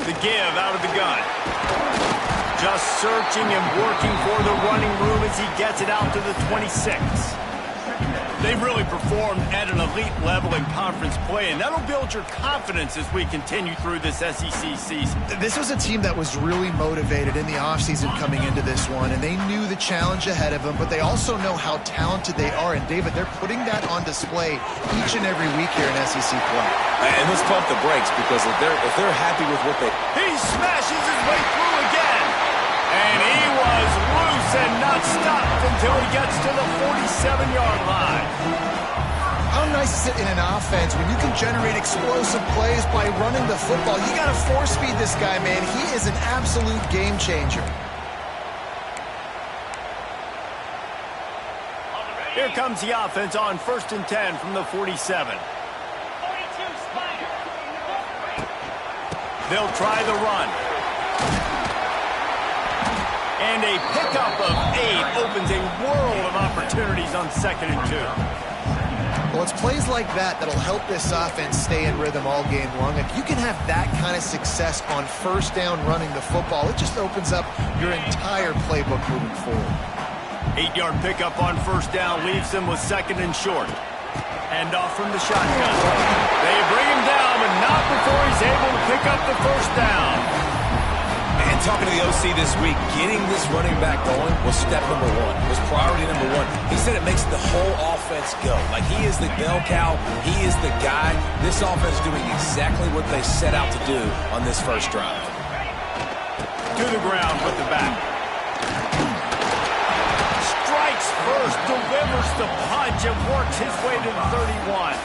The give out of the gun. Just searching and working for the running room as he gets it out to the 26. They've really performed at an elite level in conference play, and that'll build your confidence as we continue through this SEC season. This was a team that was really motivated in the offseason coming into this one, and they knew the challenge ahead of them, but they also know how talented they are. And, David, they're putting that on display each and every week here in SEC play. And let's pump the brakes, because if they're happy with what they... He smashes his way through again. And he was loose and not stopped until he gets to the 47-yard line. How nice is it in an offense when you can generate explosive plays by running the football? You got to force feed this guy, man. He is an absolute game changer. Here comes the offense on 1st and 10 from the 47. They'll try the run. And a pickup of 8 opens a world of opportunities on 2nd and 2. Well, it's plays like that that'll help this offense stay in rhythm all game long. If you can have that kind of success on 1st down running the football, it just opens up your entire playbook moving forward. 8-yard pickup on 1st down leaves him with 2nd and short. Hand off from the shotgun. They bring him down, but not before he's able to pick up the 1st down. And talking to the OC this week, getting this running back going was step number 1, was priority number 1. He said it makes the whole offense go. Like, he is the bell cow, he is the guy. This offense is doing exactly what they set out to do on this first drive. To the ground with the back. Strikes first, delivers the punch, and works his way to the 31.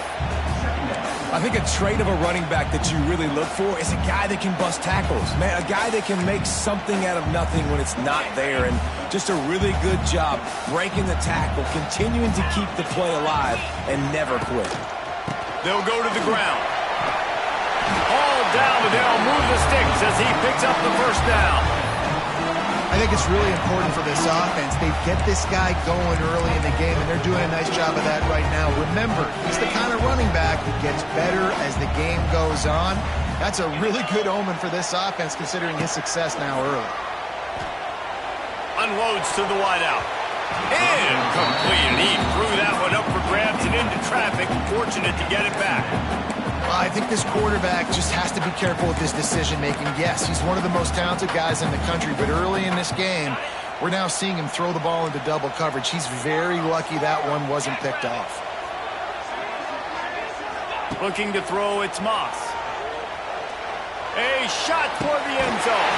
I think a trait of a running back that you really look for is a guy that can bust tackles. Man, a guy that can make something out of nothing when it's not there, and just a really good job breaking the tackle, continuing to keep the play alive, and never quit. They'll go to the ground. All down, but they'll move the sticks as he picks up the 1st down. I think it's really important for this offense. They get this guy going early in the game, and they're doing a nice job of that right now. Remember, he's the kind of running back who gets better as the game goes on. That's a really good omen for this offense, considering his success now early. Unloads to the wideout. Incomplete. He threw that one up for grabs and into traffic. Fortunate to get it back. I think this quarterback just has to be careful with his decision-making. Yes, he's one of the most talented guys in the country, but early in this game, we're now seeing him throw the ball into double coverage. He's very lucky that one wasn't picked off. Looking to throw, it's Moss. A shot for the end zone.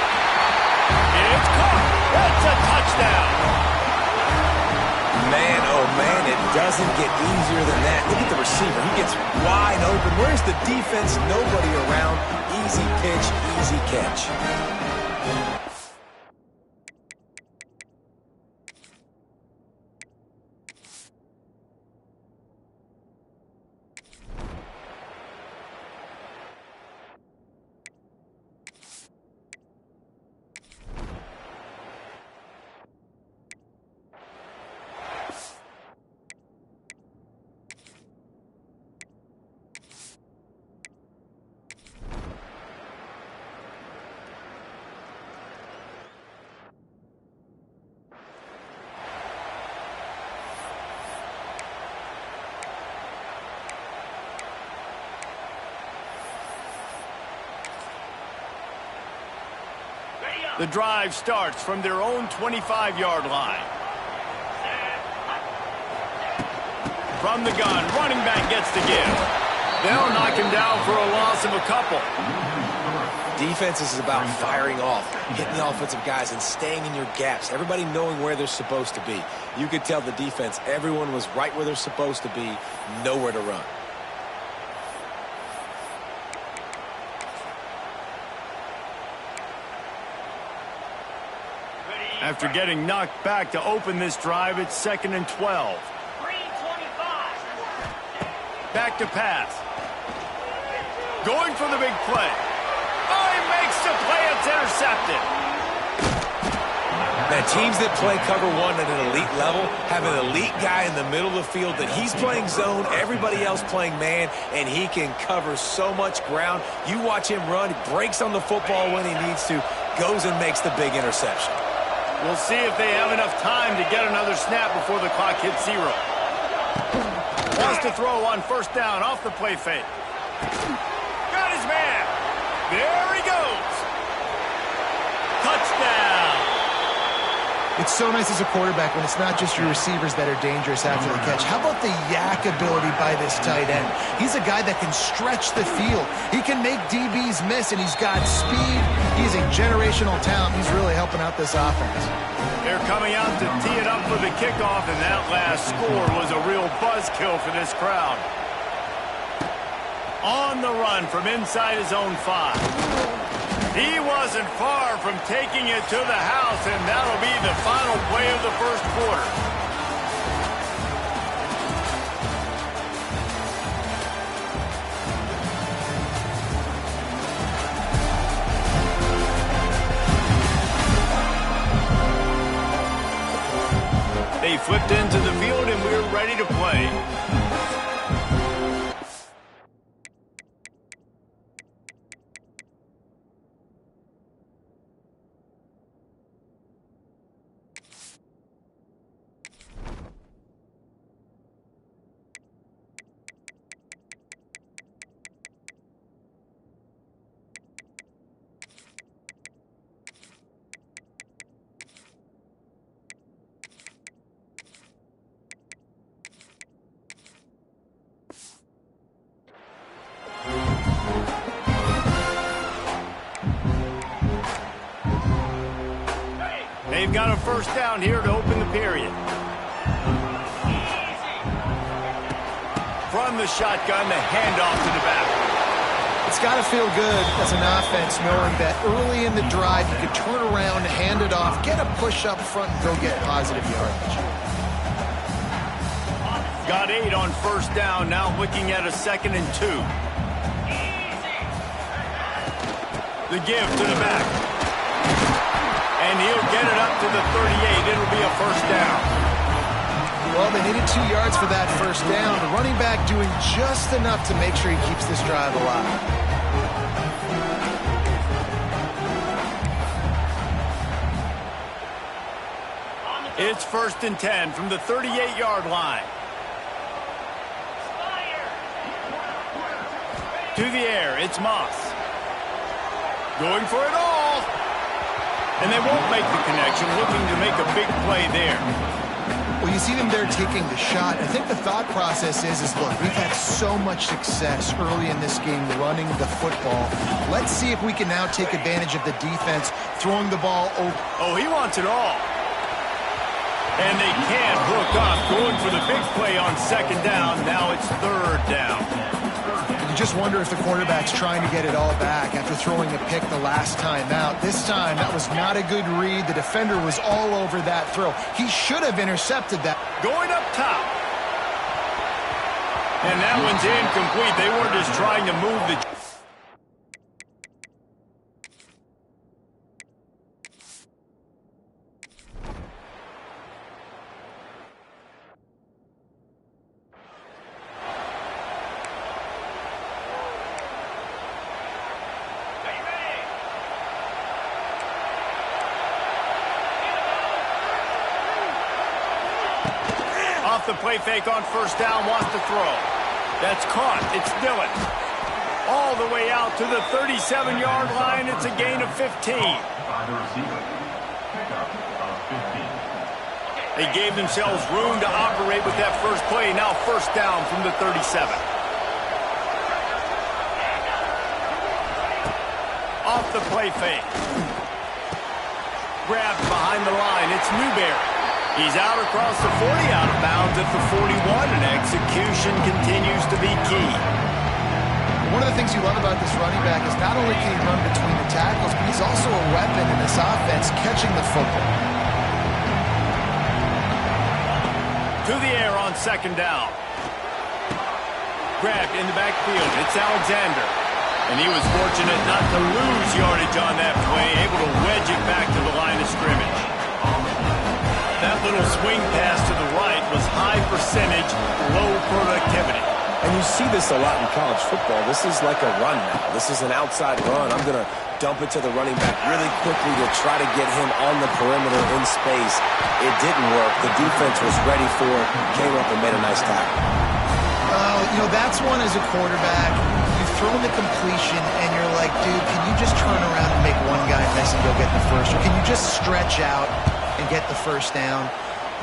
It's caught. That's a touchdown. Man, oh man, it doesn't get easier than that. Look at the receiver. He gets wide open. Where's the defense? Nobody around. Easy pitch, easy catch. The drive starts from their own 25-yard line. From the gun, running back gets the give. They'll knock him down for a loss of a couple. Defense is about firing off, hitting the offensive guys, and staying in your gaps. Everybody knowing where they're supposed to be. You could tell the defense, everyone was right where they're supposed to be, nowhere to run. After getting knocked back to open this drive, it's 2nd and 12. Back to pass. Going for the big play. Oh, he makes the play. It's intercepted. Now, teams that play cover one at an elite level have an elite guy in the middle of the field that he's playing zone, everybody else playing man, and he can cover so much ground. You watch him run, he breaks on the football when he needs to, goes and makes the big interception. We'll see if they have enough time to get another snap before the clock hits 0. Wants to throw on first down off the play fake. Got his man. There he goes. Touchdown. It's so nice as a quarterback when it's not just your receivers that are dangerous after the catch. How about the yak ability by this tight end? He's a guy that can stretch the field. He can make DBs miss, and he's got speed. He's a generational talent. He's really helping out this offense. They're coming out to tee it up for the kickoff, and that last score was a real buzzkill for this crowd. On the run from inside his own 5. He wasn't far from taking it to the house, and that'll be the final play of the first quarter. They flipped into the field, and we're ready to play. They've got a first down here to open the period. From the shotgun, the handoff to the back. It's got to feel good as an offense knowing that early in the drive you can turn around, hand it off, get a push up front, and go get positive yardage. Got 8 on first down, now looking at a 2nd and 2. The give to the back. And he'll get it up to the 38. It'll be a first down. Well, they needed 2 yards for that first down. The running back doing just enough to make sure he keeps this drive alive. It's 1st and 10 from the 38-yard line. To the air, it's Moss. Going for it all. And they won't make the connection, looking to make a big play there. Well, you see them there taking the shot. I think the thought process is look, we've had so much success early in this game running the football. Let's see if we can now take advantage of the defense throwing the ball over. Oh, he wants it all. And they can't hook up, going for the big play on 2nd down. Now it's 3rd down. You just wonder if the quarterback's trying to get it all back after throwing a pick the last time out. This time, that was not a good read. The defender was all over that throw. He should have intercepted that. Going up top. And that one's incomplete. They were just trying to move the... Off the play fake on first down, wants to throw. That's caught. It's Dillon. All the way out to the 37-yard line. It's a gain of 15. They gave themselves room to operate with that first play. Now first down from the 37. Off the play fake. Grabbed behind the line. It's Newberry. He's out across the 40, out of bounds at the 41, and execution continues to be key. One of the things you love about this running back is not only can he run between the tackles, but he's also a weapon in this offense catching the football. To the air on 2nd down. Grabbed in the backfield. It's Alexander. And he was fortunate not to lose yardage on that play, able to wedge it back to the line of scrimmage. little swing pass to the right was high percentage, low productivity. And you see this a lot in college football. This is like a run now. This is an outside run. I'm going to dump it to the running back really quickly to try to get him on the perimeter in space. It didn't work. The defense was ready for it, came up and made a nice tackle. You know, that's one as a quarterback. You've thrown the completion, and you're like, dude, can you just turn around and make one guy miss and go get the first? Or can you just stretch out and get the first down?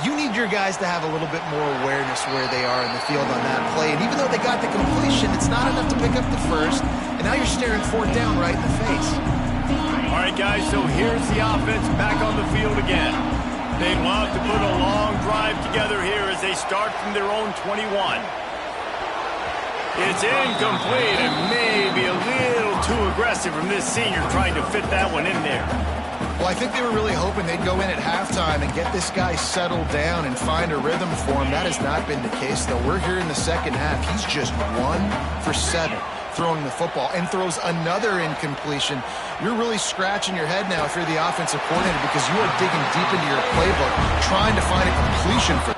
You need your guys to have a little bit more awareness where they are in the field on that play. And even though they got the completion, it's not enough to pick up the first. And now you're staring fourth down right in the face. All right, guys, so here's the offense back on the field again. They'd love to put a long drive together here as they start from their own 21. It's incomplete and maybe a little too aggressive from this senior trying to fit that one in there. Well, I think they were really hoping they'd go in at halftime and get this guy settled down and find a rhythm for him. That has not been the case, though. We're here in the second half. He's just 1 for 7 throwing the football and throws another incompletion. You're really scratching your head now if you're the offensive coordinator because you are digging deep into your playbook trying to find a completion for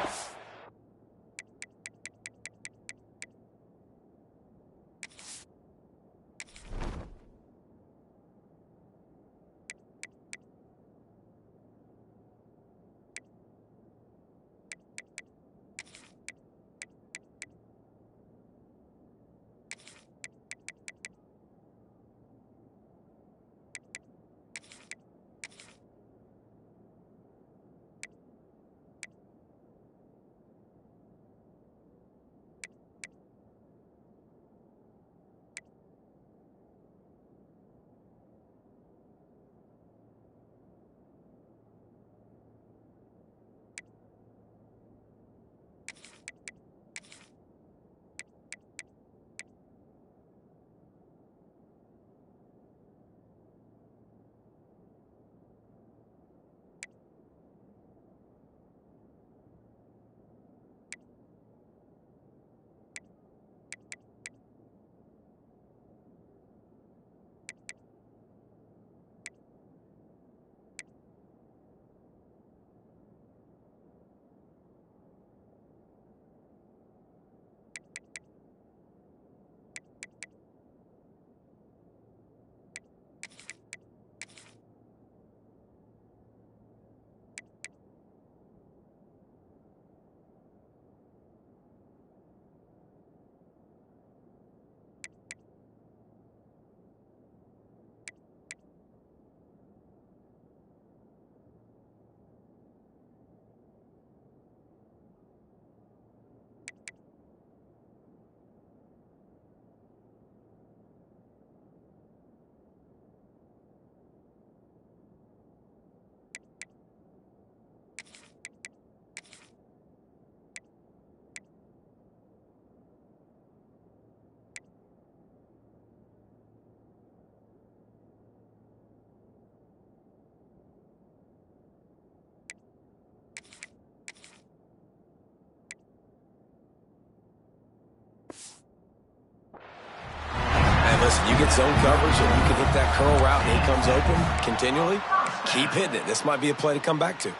Listen, you get zone coverage and you can hit that curl route and he comes open continually, keep hitting it. This might be a play to come back to.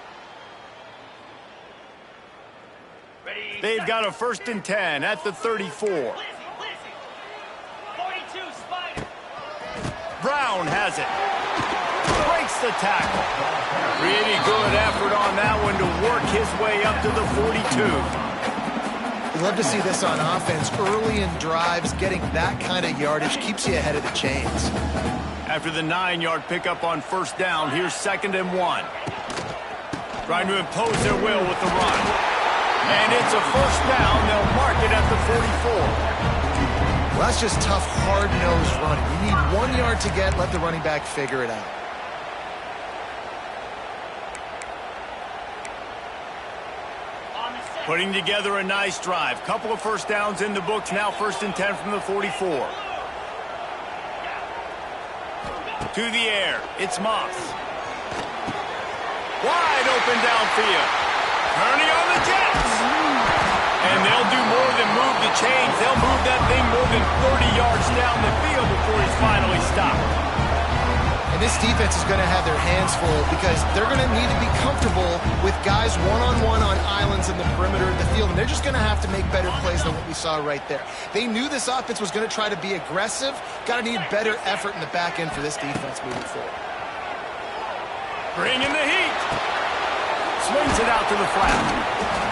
They've got a 1st and 10 at the 34. Brown has it. Breaks the tackle. Really good effort on that one to work his way up to the 42. You'd love to see this on offense. Early in drives, getting that kind of yardage keeps you ahead of the chains. After the 9-yard pickup on 1st down, here's 2nd and 1. Trying to impose their will with the run. And it's a 1st down. They'll mark it at the 44. Well, that's just tough, hard-nosed running. You need 1 yard to get, let the running back figure it out. Putting together a nice drive. Couple of 1st downs in the books. Now 1st and 10 from the 44. To the air. It's Moss. Wide open downfield. Turning on the Jets. And they'll do more than move the chains. They'll move that thing more than 30 yards down the field before he's finally stopped. And this defense is going to have their hands full because they're going to need to be comfortable with guys one-on-one on islands in the perimeter of the field, and they're just going to have to make better plays than what we saw right there. They knew this offense was going to try to be aggressive. Got to need better effort in the back end for this defense moving forward. Bringing the heat. Swings it out to the flat.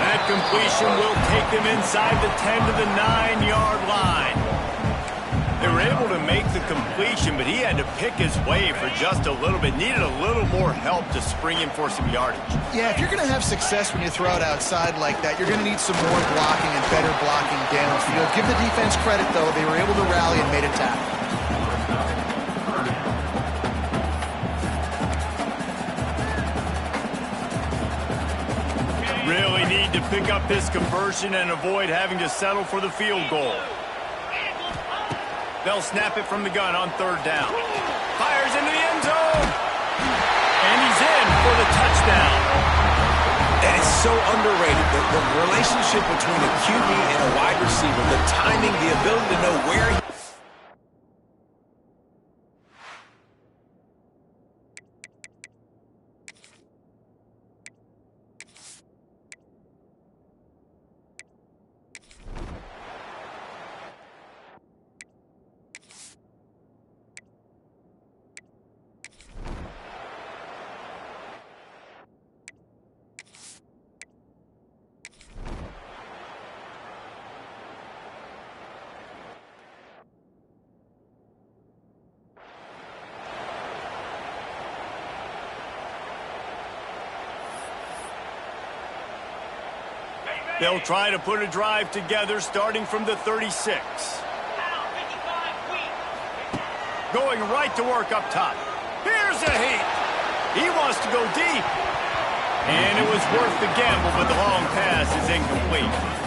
That completion will take them inside the 10 to the 9-yard line. They were able to make the completion, but he had to pick his way for just a little bit. Needed a little more help to spring in for some yardage. Yeah, if you're going to have success when you throw it outside like that, you're going to need some more blocking and better blocking downfield. Give the defense credit, though. They were able to rally and made a tackle. Really need to pick up this conversion and avoid having to settle for the field goal. They'll snap it from the gun on 3rd down. Fires into the end zone. And he's in for the touchdown. And it's so underrated. The relationship between a QB and a wide receiver, the timing, the ability to know where he... They'll try to put a drive together starting from the 36. Going right to work up top. Here's a heat. He wants to go deep. And it was worth the gamble, but the long pass is incomplete.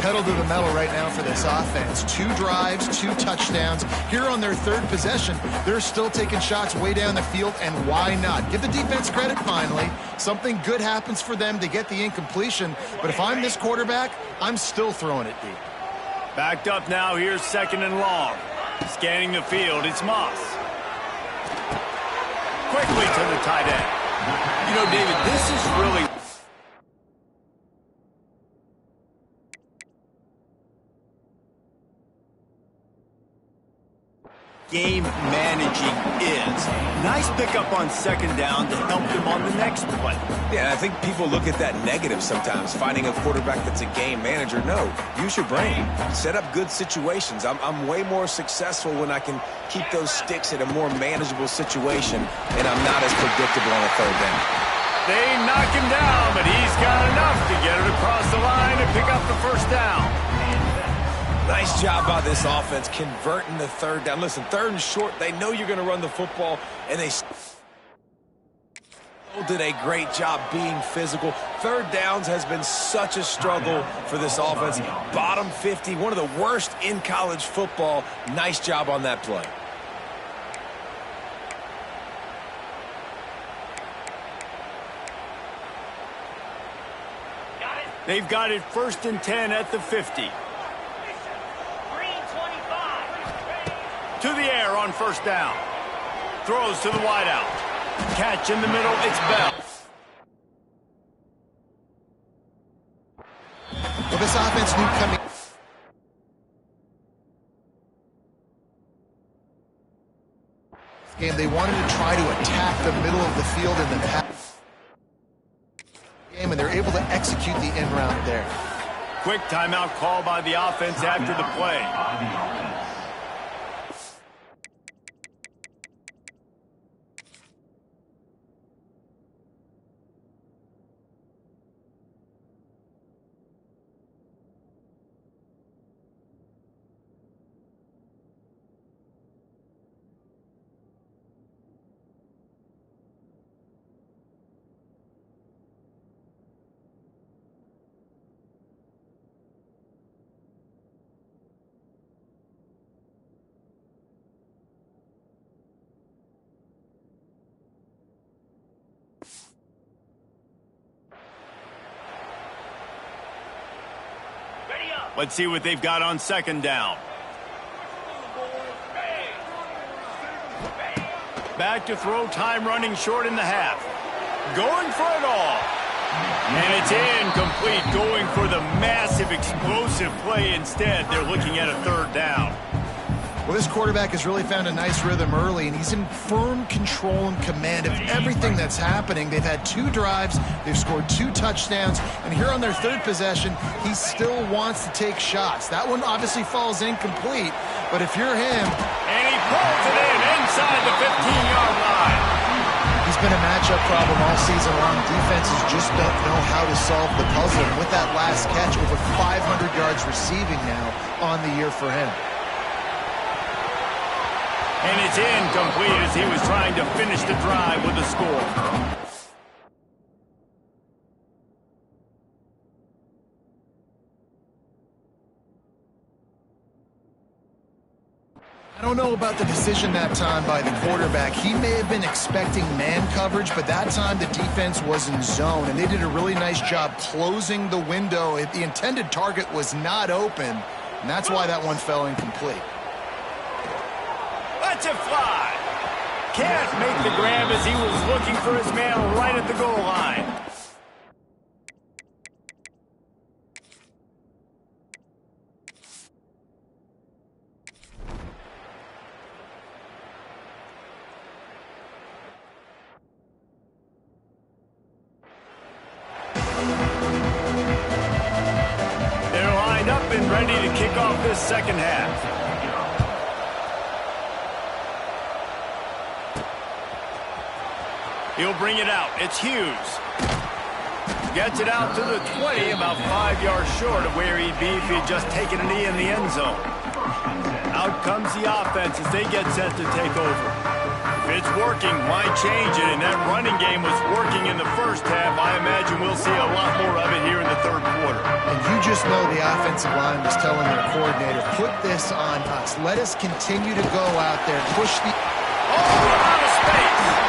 Pedal to the metal right now for this offense. 2 drives, 2 touchdowns. Here on their 3rd possession, they're still taking shots way down the field, and why not? Give the defense credit finally. Something good happens for them to get the incompletion, but if I'm this quarterback, I'm still throwing it deep. Backed up now, here's 2nd and long. Scanning the field, it's Moss. Quickly to the tight end. You know, David, this is really... game managing is. Nice pickup on 2nd down to help them on the next play. Yeah, I think people look at that negative sometimes, finding a quarterback that's a game manager. No, use your brain. Set up good situations. I'm way more successful when I can keep those sticks in a more manageable situation, and I'm not as predictable on a 3rd down. They knock him down, but he's got enough to get it across the line and pick up the 1st down. Nice job by this offense converting the 3rd down. Listen, 3rd and short, they know you're going to run the football, and they did a great job being physical. 3rd downs has been such a struggle for this offense. Bottom 50, one of the worst in college football. Nice job on that play. They've got it 1st and 10 at the 50. To the air on 1st down. Throws to the wideout. Catch in the middle, it's Bell. Well, this offense knew coming... game, they wanted to try to attack the middle of the field in the pass game, and they're able to execute the end route there. Quick timeout call by the offense after the play. Let's see what they've got on 2nd down. Back to throw, time running short in the half. Going for it all. And it's incomplete, going for the massive explosive play instead. They're looking at a third down. Well, this quarterback has really found a nice rhythm early, and he's in firm control and command of everything that's happening. They've had 2 drives, they've scored 2 touchdowns, and here on their 3rd possession, he still wants to take shots. That one obviously falls incomplete, but if you're him... And he pulls it in inside the 15-yard line. He's been a matchup problem all season long. Defenses just don't know how to solve the puzzle. And with that last catch, over 500 yards receiving now on the year for him. And it's incomplete as he was trying to finish the drive with a score. I don't know about the decision that time by the quarterback. He may have been expecting man coverage, but that time the defense was in zone, and they did a really nice job closing the window. The intended target was not open, and that's why that one fell incomplete. Let's it fly. Can't make the grab as he was looking for his man right at the goal line. They're lined up and ready to kick off this second half. He'll bring it out. It's Hughes. Gets it out to the 20, about 5 yards short of where he'd be if he'd just taken a knee in the end zone. Out comes the offense as they get set to take over. If it's working, why change it? And that running game was working in the first half. I imagine we'll see a lot more of it here in the 3rd quarter. And you just know the offensive line was telling their coordinator, put this on us. Let us continue to go out there, push the... Oh, out of space.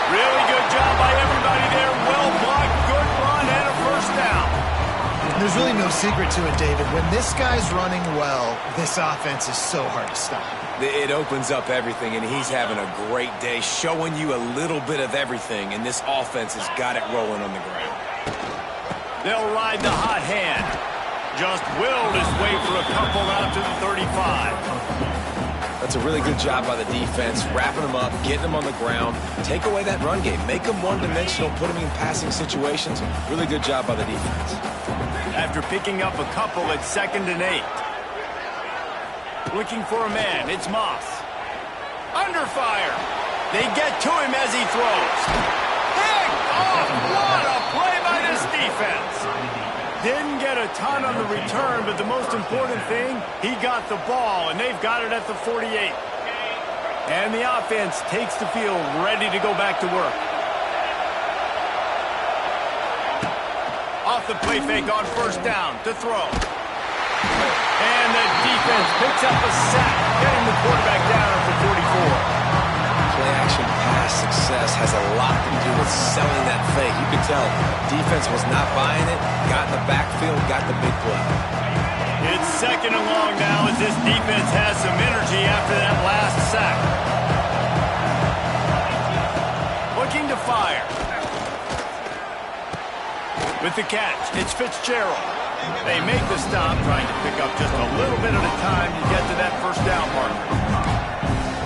Really good job by everybody there. Well blocked, good run, and a first down. And there's really no secret to it, David. When this guy's running well, this offense is so hard to stop. It opens up everything, and he's having a great day, showing you a little bit of everything, and this offense has got it rolling on the ground. They'll ride the hot hand. Just willed his way for a couple out to the 35. That's a really good job by the defense, wrapping them up, getting them on the ground. Take away that run game. Make them one-dimensional, put them in passing situations. Really good job by the defense. After picking up a couple at 2nd and 8. Looking for a man. It's Moss. Under fire. They get to him as he throws. Picked off. What a play by this defense. Didn't get a ton on the return, but the most important thing, he got the ball, and they've got it at the 48. And the offense takes the field, ready to go back to work. Off the play fake on first down to throw. And the defense picks up a sack, getting the quarterback down at the 44. Play-action pass success has a lot to do with selling that fake. You could tell defense was not buying it, got in the backfield, got the big play. It's 2nd and long now as this defense has some energy after that last sack. Looking to fire. With the catch, it's Fitzgerald. They make the stop, trying to pick up just a little bit at a time to get to that first down marker.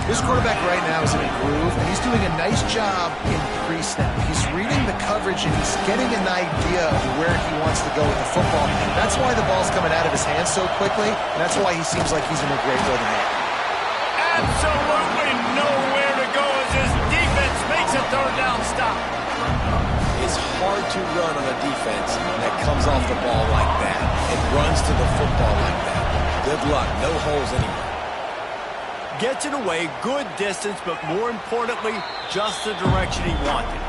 This quarterback right now is in a groove, and he's doing a nice job in pre-snap. He's reading the coverage, and he's getting an idea of where he wants to go with the football. That's why the ball's coming out of his hands so quickly, and that's why he seems like he's in a great rhythm here. Absolutely nowhere to go as his defense makes a 3rd down stop. It's hard to run on a defense that comes off the ball like that and runs to the football like that. Good luck. No holes anywhere. Gets it away, good distance, but more importantly, just the direction he wanted.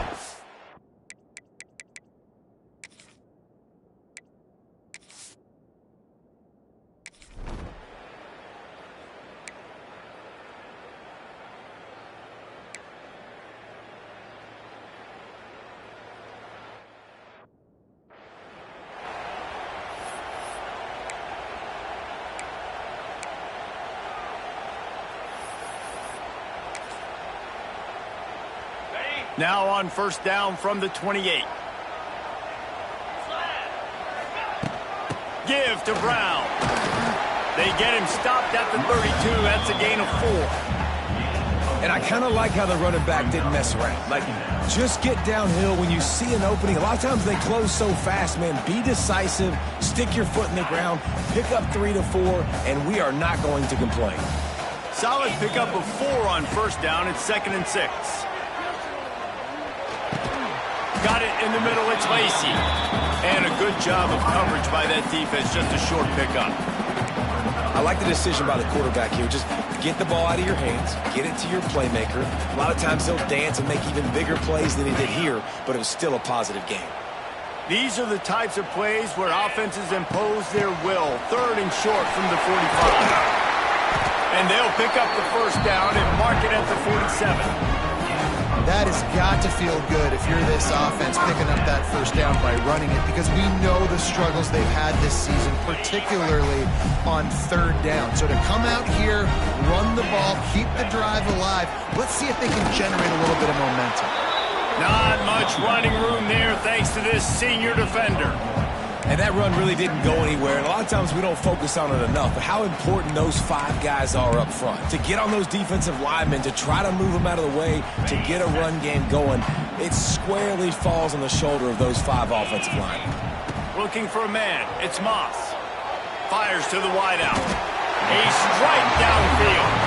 Now on first down from the 28. Give to Brown. They get him stopped at the 32. That's a gain of 4. And I kind of like how the running back didn't mess around. Like, just get downhill when you see an opening. A lot of times they close so fast, man. Be decisive, stick your foot in the ground, pick up 3 to 4, and we are not going to complain. Solid pickup of 4 on first down. It's 2nd and 6. Got it in the middle. It's Lacy. And a good job of coverage by that defense. Just a short pickup. I like the decision by the quarterback here. Just get the ball out of your hands, get it to your playmaker. A lot of times he'll dance and make even bigger plays than he did here, but it was still a positive game. These are the types of plays where offenses impose their will. 3rd and short from the 45. And they'll pick up the first down and mark it at the 47. That has got to feel good if you're this offense picking up that first down by running it, because we know the struggles they've had this season, particularly on 3rd down. So to come out here, run the ball, keep the drive alive, let's see if they can generate a little bit of momentum. Not much running room there thanks to this senior defender. And that run really didn't go anywhere. And a lot of times we don't focus on it enough. But how important those 5 guys are up front. To get on those defensive linemen, to try to move them out of the way, to get a run game going, it squarely falls on the shoulder of those 5 offensive linemen. Looking for a man. It's Moss. Fires to the wideout. A strike downfield.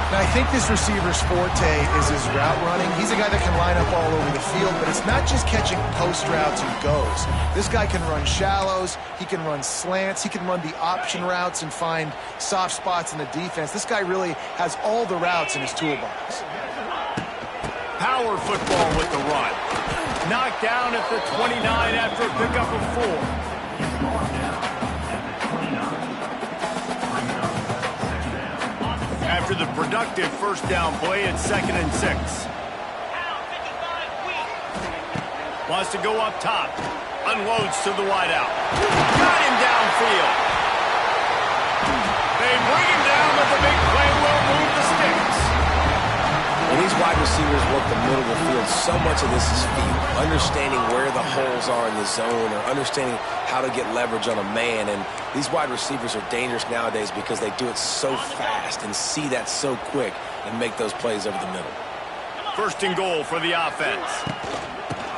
Now, I think this receiver's forte is his route running. He's a guy that can line up all over the field, but it's not just catching post routes and goes. This guy can run shallows, he can run slants, he can run the option routes and find soft spots in the defense. This guy really has all the routes in his toolbox. Power football with the run. Knocked down at the 29 after a pickup of 4. After the productive first down play, it's 2nd and 6. Wants to go up top. Unloads to the wideout. Got him downfield. They bring him down, but the big play will move the sticks. When these wide receivers work the middle of the field, so much of this is feel. Understanding where the holes are in the zone, or understanding how to get leverage on a man. And these wide receivers are dangerous nowadays because they do it so fast and see that so quick and make those plays over the middle. 1st and goal for the offense.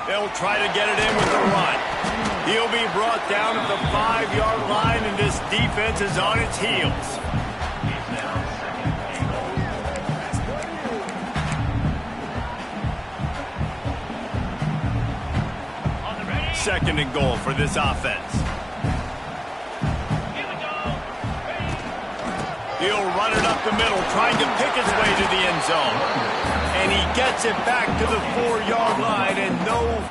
They'll try to get it in with the run. He'll be brought down at the 5-yard line, and this defense is on its heels. 2nd and goal for this offense. He'll run it up the middle, trying to pick his way to the end zone. And he gets it back to the 4-yard line, and no...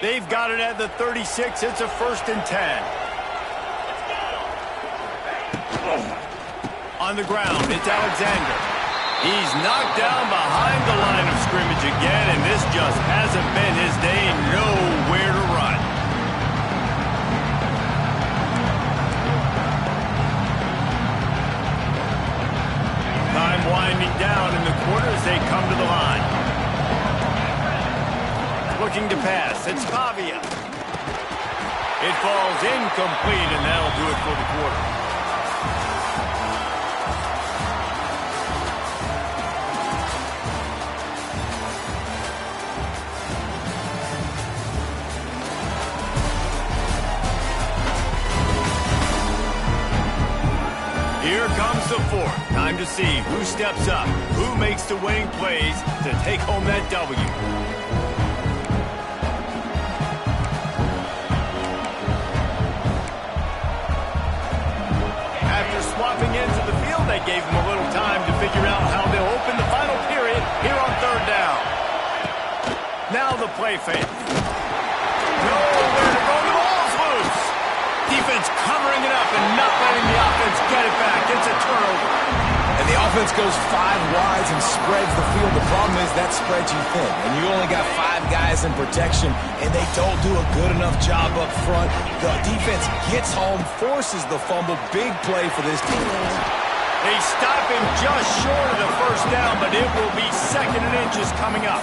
They've got it at the 36. It's a 1st and 10. On the ground, it's Alexander. He's knocked down behind the line of scrimmage again, and this just hasn't been his day. Nowhere to run. Time winding down in the quarter as they come to the line. Looking to pass. It's Pavia. It falls incomplete, and that'll do it for the quarter. Here comes the fourth. Time to see who steps up, who makes the winning plays to take home that W. After swapping into the field, they gave him a little time to figure out how they'll open the final period here on third down. Now the play fake. Nowhere to go. The ball's loose. Defense covering it up and not letting the offense get it back. It's a turnover. And the offense goes 5 wides and spreads the field. The problem is that spreads you thin. And you only got 5 guys in protection, and they don't do a good enough job up front. The defense gets home, forces the fumble. Big play for this defense. They stop him just short of the first down, but it will be 2nd and inches coming up.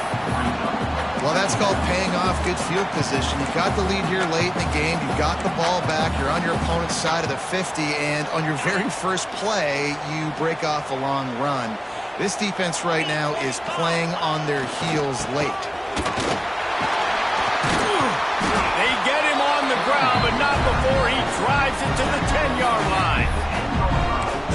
Well, that's called paying off good field position. You've got the lead here late in the game. You've got the ball back. You're on your opponent's side of the 50, and on your very first play, you break off a long run. This defense right now is playing on their heels late. They get him on the ground, but not before he drives it to the 10-yard line.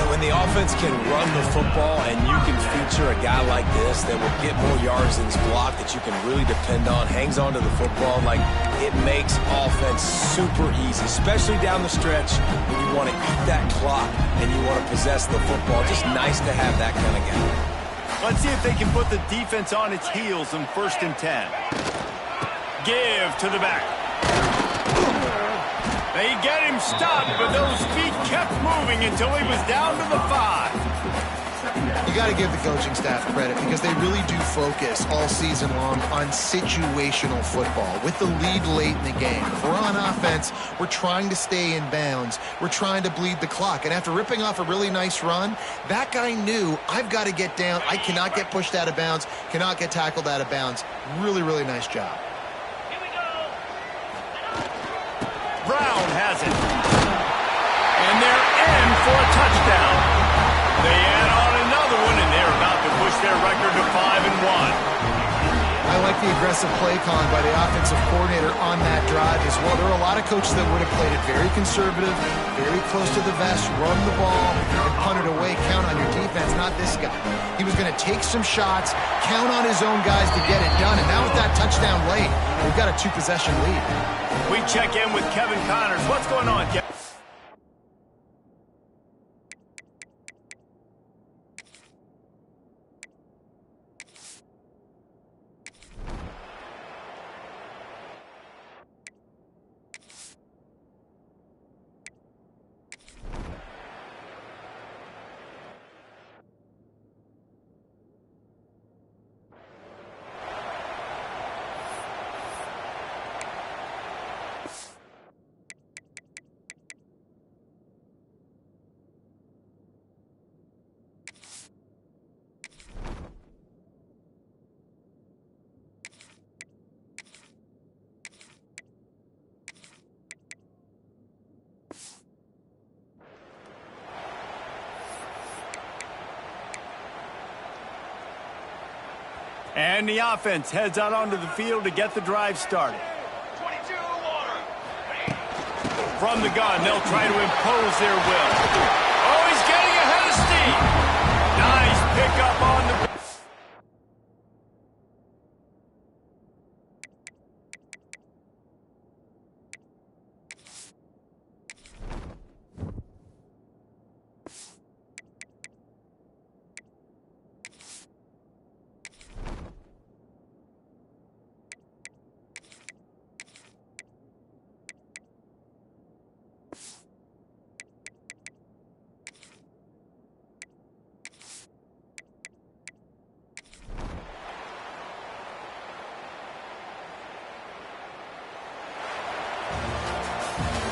When the offense can run the football and you can feature a guy like this that will get more yards than his block that you can really depend on, hangs on to the football, like it makes offense super easy, especially down the stretch when you want to eat that clock and you want to possess the football. Just nice to have that kind of guy. Let's see if they can put the defense on its heels in 1st and 10. Give to the back. They get him stopped, but those feet kept moving until he was down to the 5. You got to give the coaching staff credit because they really do focus all season long on situational football. With the lead late in the game, if we're on offense, we're trying to stay in bounds. We're trying to bleed the clock. And after ripping off a really nice run, that guy knew, I've got to get down. I cannot get pushed out of bounds, cannot get tackled out of bounds. Really, really nice job. Brown has it. And they're in for a touchdown. They add on another one, and they're about to push their record to 5-1. I like the aggressive play calling by the offensive coordinator on that drive as well. There are a lot of coaches that would have played it very conservative, very close to the vest, run the ball, and punt it away. Count on your defense, not this guy. He was going to take some shots, count on his own guys to get it done. And now with that touchdown late, we've got a 2-possession lead. We check in with Kevin Connors. What's going on, Kevin? And the offense heads out onto the field to get the drive started. From the gun, they'll try to impose their will. Oh, he's getting ahead of steam. Nice pickup on the...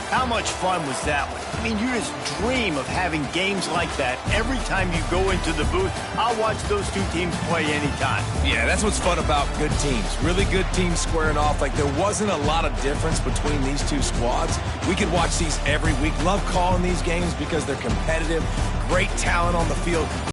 How much fun was that one? I mean, you just dream of having games like that every time you go into the booth. I'll watch those two teams play anytime. Yeah, that's what's fun about good teams. Really good teams squaring off. Like, there wasn't a lot of difference between these two squads. We could watch these every week. Love calling these games because they're competitive. Great talent on the field.